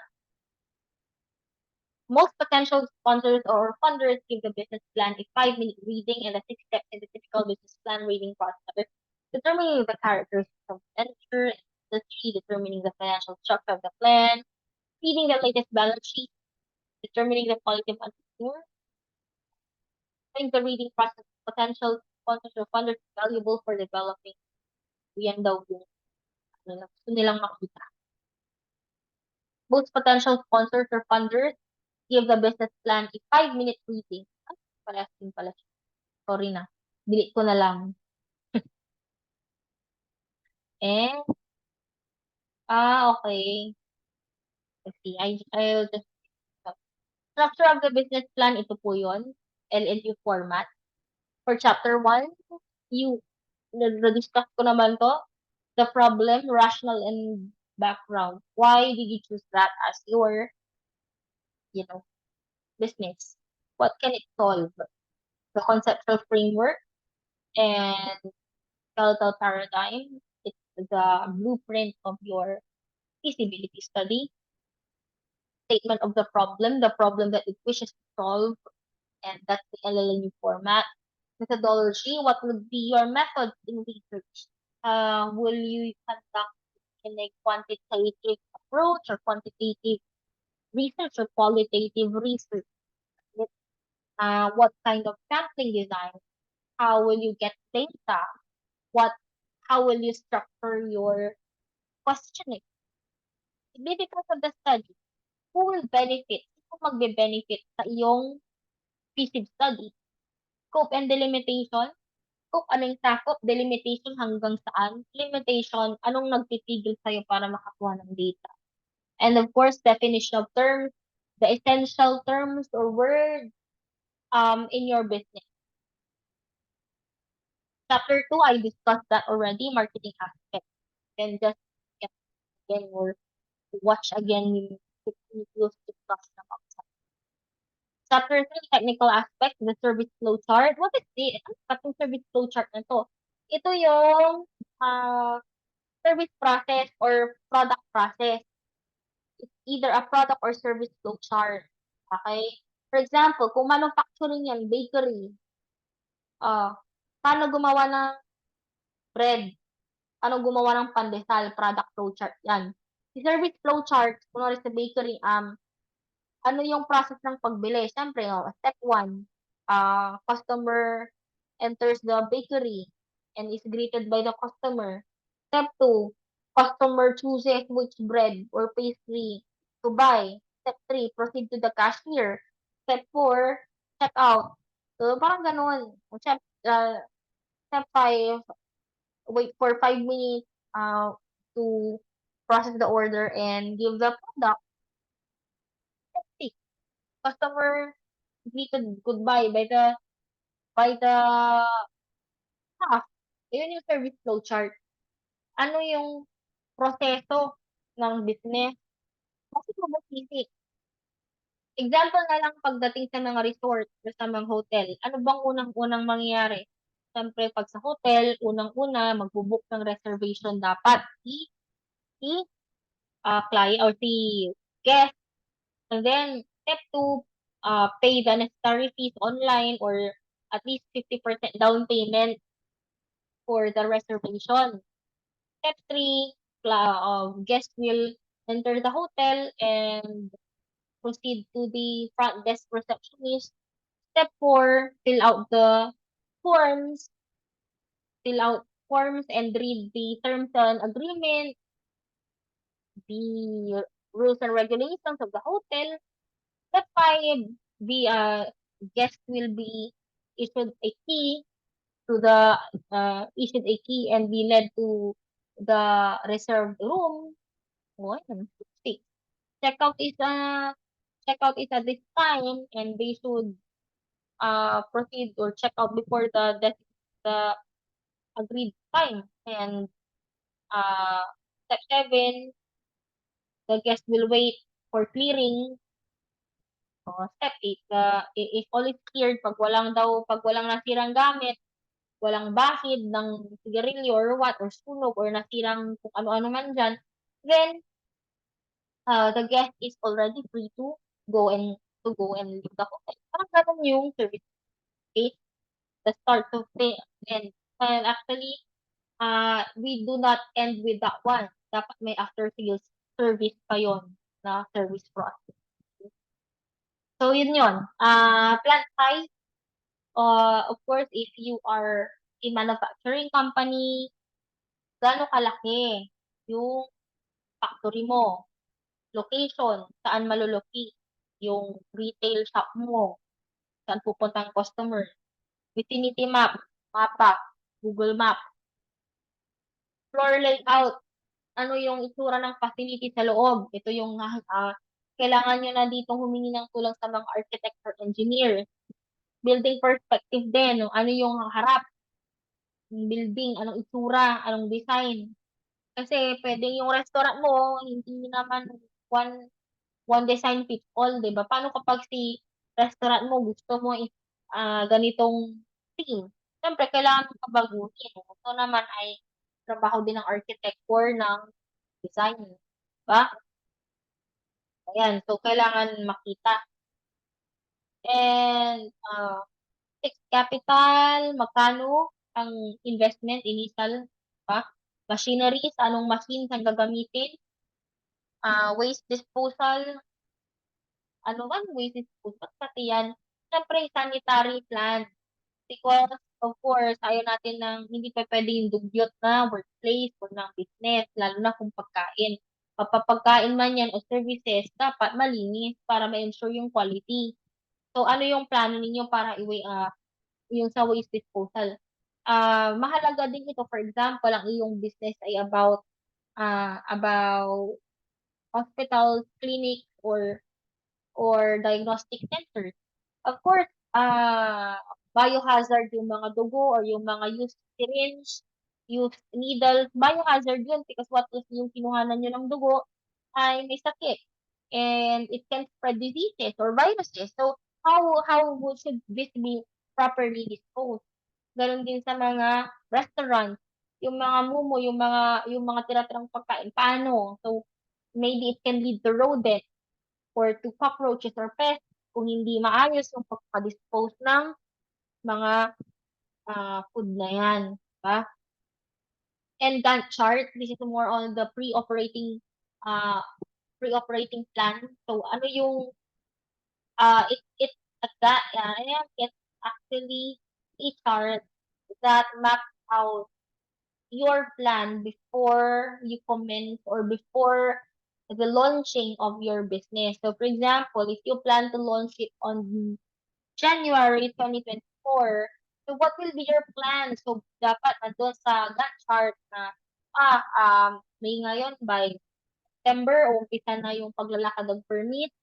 S1: Most potential sponsors or funders give the business plan a 5 minute reading and a 6 steps in the typical business plan reading process. Determining the characteristics of the venture, industry, determining the financial structure of the plan, reading the latest balance sheet, determining the quality of entrepreneur, think the reading process of potential sponsors or funders is valuable for developing. Yan daw yung gusto nilang makita. Most potential sponsors or funders give the business plan a 5 minute reading. Ay, palas din pala siya. Sorry na. Delete ko na lang. And, okay. Let's see. I'll just, structure of the business plan, ito po yun. LLU format. For chapter 1, you, na-discuss ko naman to. The problem, rational, and background. Why did you choose that as your, you know, business? What can it solve? The conceptual framework and skeletal paradigm. It's the blueprint of your feasibility study. Statement of the problem that it wishes to solve, and that's the LLNU format. Methodology, what would be your method in research? Will you conduct in a quantitative approach or quantitative research or qualitative research? What kind of sampling design? How will you get data? What, how will you structure your questioning? Significance of the study. Who will benefit? Sino magbe-benefit sa iyong thesis study? Scope and delimitation. Scope, anong sakop? Delimitation, hanggang saan? Limitation, anong nagtitigil sa'yo para makakuha ng data? And of course, definition of terms, the essential terms or words in your business. Chapter 2, I discussed that already, marketing aspect. Then just get again or watch again yung videos discussed about that. Chapter 3, technical aspect, the service flow chart. What is it? Ano ba itong service flow chart na to? Ito yung service process or product process. It's either a product or service flow chart. Okay? For example, kung manufacturing yan, bakery, paano gumawa ng bread? Paano gumawa ng pandesal? Product flow chart yan. Si service flow chart, kunwari sa bakery, ano yung process ng pagbili? Siyempre, step 1, customer enters the bakery and is greeted by the customer. Step 2, customer chooses which bread or pastry to buy. Step 3, proceed to the cashier. Step 4, check out. So, parang ganun. Step 5, wait for 5 minutes to process the order and give the product. Step 6, customer greeted goodbye by the staff. Yun yung service flow chart. Ano yung proseso ng business? Kasi basic. Example na lang pagdating sa mga resort or sa mga hotel. Ano bang unang-unang mangyayari? Siyempre, pag sa hotel, unang-una, magbubook ng reservation dapat si client or si guest. And then, step 2, pay the necessary fees online or at least 50% down payment for the reservation. Step 3, guest will enter the hotel and proceed to the front desk receptionist Step 4, forms, fill out forms and read the terms and agreement, the rules and regulations of the hotel. Step 5, the guest will be issued a key issued a key and be led to the reserved room. One, six. Checkout is uh checkout is at this time and they should proceed or check out before the agreed time. And uh step 7, the guest will wait for clearing. Step 8, if all is cleared, pag walang nasirang gamit, walang bakid ng sigarilyo or what, or sunog, or nasirang kung ano-ano man dyan, then the guest is already free to go and leave the hotel. Parang ganun yung service case, the start to the end. And actually, we do not end with that one. Dapat may after sales service pa yon na service process. So, yun yun. Plant size, of course, if you are a manufacturing company, gaano kalaki yung factory mo, location, saan malulocate yung retail shop mo, saan pupunta ang customer, vicinity map, mapa, Google Map, floor layout, ano yung itsura ng facility sa loob. Ito yung kailangan nyo na dito humingi ng tulong sa mga architect or engineer. Building perspective din, no? Ano yung harap ng building, anong itsura, anong design. Kasi pwedeng yung restaurant mo, hindi naman one one design fits all, 'di ba? Paano kapag si restaurant mo gusto mo is ganitong theme? Siyempre, kailangan mong pabaguhin. Ito naman ay trabaho din ng architect or ng design, 'di ba? Ayan, so kailangan makita. And fixed capital, magkano ang investment initial, ba? Machineries, anong machines ang gagamitin? Waste disposal, ano man, waste disposal, pati yan. Siyempre, sanitary plan. Because, of course, ayaw natin ng hindi pa pwede yung dugyot na workplace o ng business, lalo na kung pagkain. Kapag man yan o services, dapat malinis para ma-ensure yung quality. So, ano yung plano ninyo para yung sa waste disposal? Mahalaga din ito, for example, ang iyong business ay about hospitals, clinics, or diagnostic centers. Of course, biohazard yung mga dugo or yung mga used syringe, used needles, biohazard yun because what if yung kinuhanan nyo ng dugo ay may sakit and it can spread diseases or viruses. So, should this be properly disposed? Ganon din sa mga restaurants, yung mga mumo, yung mga tira-tirang pagkain, paano? So, maybe it can lead to rodent or to cockroaches or pests kung hindi maayos yung pagpa-dispose ng mga food na yan. Diba? And Gantt chart, this is more on the uh, pre-operating plan. So, ano yung, it, at that, it's actually a chart that maps out your plan before you commence or before the launching of your business. So, for example, if you plan to launch it on January 2024, so what will be your plan? So, dapat nandun sa that chart na, may ngayon by September, umpisa na yung paglalakad ng permit.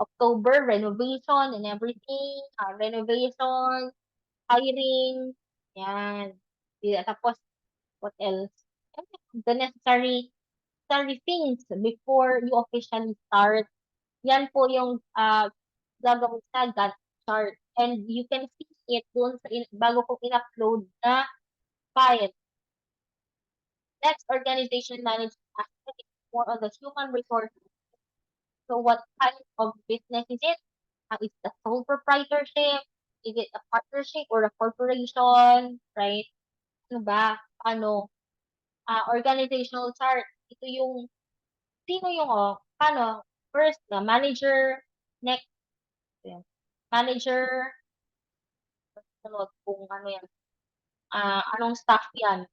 S1: October, renovation and everything. Renovation, hiring, yan. Tapos, what else? The necessary things before you officially start. Yan po yung gagawin sa Gantt chart. And you can see it doon bago ko in-upload na file. Next, organization management aspect is more on the human resources. So what kind of business is it? Is it a sole proprietorship? Is it a partnership or a corporation? Right? Ano ba? Ano? Organizational chart. Ito yung, sino yung, paano? First, the manager. Next, manager. sunod kung ano yan, anong staff yan.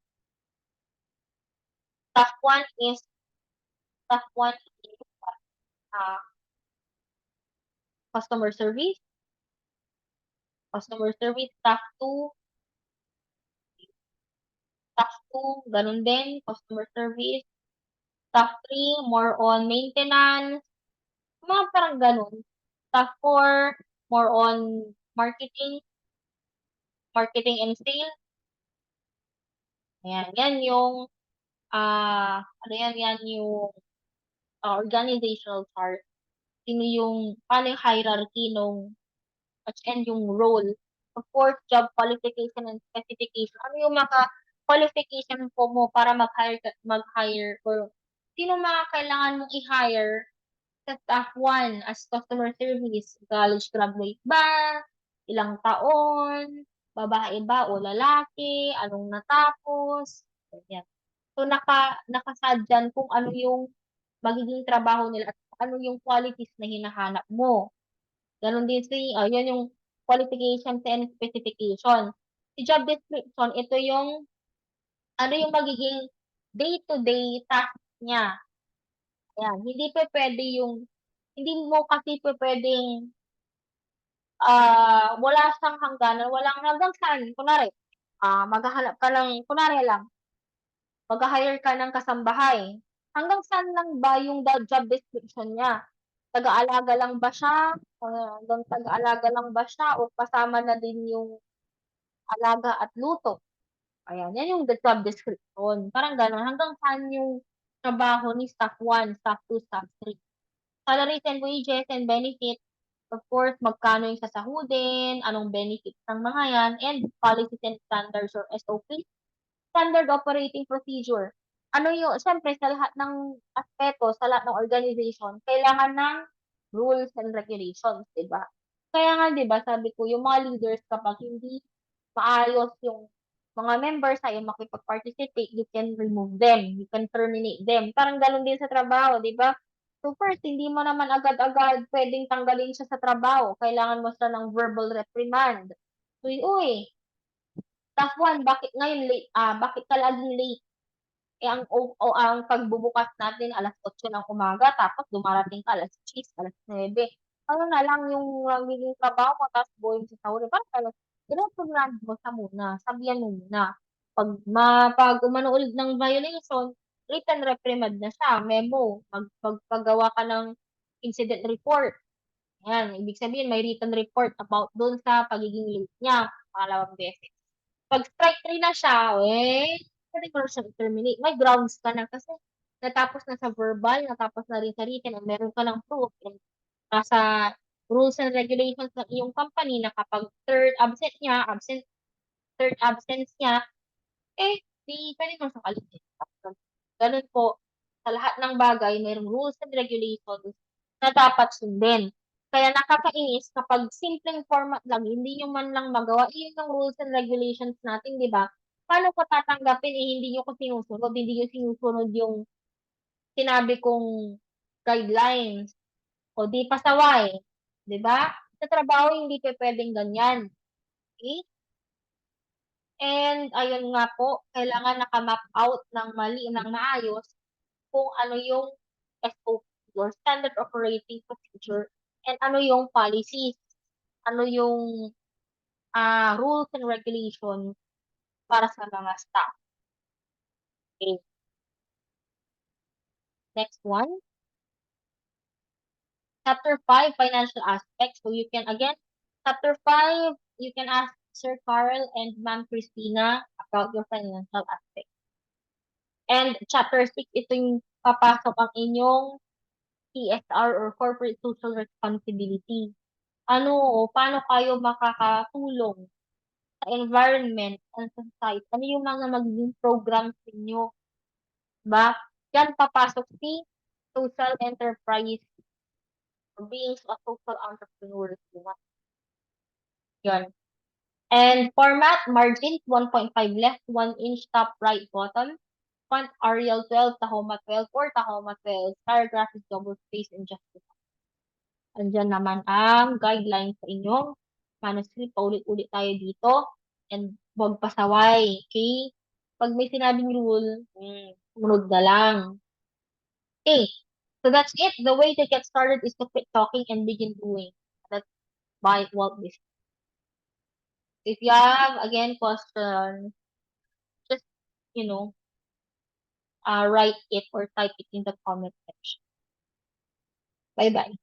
S1: Staff 1 is, staff 1 is, ah, customer service, staff 2, ganun din, customer service, staff 3, more on maintenance, mga parang ganun. Staff 4, more on marketing, and sales. Ayan, yan yung, ano yan, yan yung organizational chart. Sino yung, paano yung hierarchy nung, and yung role. Of course, job qualification and specification. Ano yung mga qualification po mo para mag-hire or sino mga kailangan mong i-hire sa staff 1 as customer service? College graduate ba? Ilang taon? Babae ba o lalaki? Anong natapos? Ganyan. So, nakasad dyan kung ano yung magiging trabaho nila at ano yung qualities na hinahanap mo. Ganon din yan yung qualifications and specification. Si job description, ito yung, ano yung magiging day-to-day task niya. Ayan, hindi pa pwede yung, hindi mo kasi pa pwedeng, wala siyang hangganan, walang hanggang saan. Kunwari, maghahanap ka ng, kunwari lang, mag-hire ka ng kasambahay. Hanggang saan lang ba yung job description niya? Taga-alaga lang ba siya? Hanggang taga-alaga lang ba siya o kasama na din yung alaga at luto? Ayan, yan yung the job description. Parang gano'n. Hanggang saan yung trabaho ni staff 1, staff 2, staff 3. Salaries and wages and benefits. Of course, magkano yung sasahudin, anong benefits ng mga yan, and policies and standards or SOP. Standard operating procedure. Ano yung, siyempre, sa lahat ng aspeto, sa lahat ng organization, kailangan ng rules and regulations, di ba? Kaya nga, di ba, sabi ko, yung mga leaders, kapag hindi maayos yung mga members ay makipag-participate, you can remove them, you can terminate them. Parang ganun din sa trabaho, di ba? So first, hindi mo naman agad-agad pwedeng tanggalin siya sa trabaho. Kailangan mo siya ng verbal reprimand. Uy, uy, staff 1, bakit ngayon late? Bakit ka laging late? Ang pagbubukas natin alas 8 ng umaga, tapos dumarating ka alas 10, alas 9. Ano na lang yung magiging trabaho mo, tapos buhay sa sahuri. Parang talagang, i-reprimand mo sa muna, sabihan mo muna. Pag umano ulit ng violation, written reprimand na siya, memo, magpagawa ka ng incident report. Yan, ibig sabihin, may written report about doon sa pagiging late niya, pangalawang beses. Pag strike 3 na siya, pwede mo na siyang i-terminate. May grounds ka na kasi natapos na sa verbal, natapos na rin sa written, and meron ka ng proof. And nasa rules and regulations ng iyong company na kapag third absence niya, pwede mo siyang alisin. Ganun po, sa lahat ng bagay, mayroong rules and regulations na dapat sundin. Kaya nakakainis kapag simpleng format lang, hindi nyo man lang magawa, yun yung rules and regulations natin, di ba? Paano ko tatanggapin, hindi nyo ko sinusunod, hindi nyo sinusunod yung sinabi kong guidelines, o di pasaway, di ba? Sa trabaho, hindi pa pwedeng ganyan. Okay? And ayun nga po, kailangan naka-map out ng mali, ng maayos, kung ano yung SOP or Standard Operating Procedure and ano yung policies, ano yung rules and regulations para sa mga staff. Okay. Next one. Chapter 5, financial aspects. So you can, again, Chapter 5, you can ask Sir Carl and Ma'am Christina about your financial aspects. And Chapter 6, ito yung papasok ang inyong CSR or Corporate Social Responsibility. Paano kayo makakatulong sa environment and society? Ano yung mga magiging programs ninyo? Ba? Yan papasok si social enterprise or being a social entrepreneur. Diba? Yan. And format, margins, 1.5 left, 1 inch top right bottom. Font Arial 12, Tahoma 12, or Tahoma 12. Paragraph is double space and justified. Andyan naman ang guidelines sa inyong Honestly, paulit-ulit tayo dito and huwag pasaway, okay? Pag may sinabing rule, sumunod na lang. Okay, so that's it. The way to get started is to quit talking and begin doing. That's by Walt Disney. If you have, again, question, just, you know, write it or type it in the comment section. Bye-bye.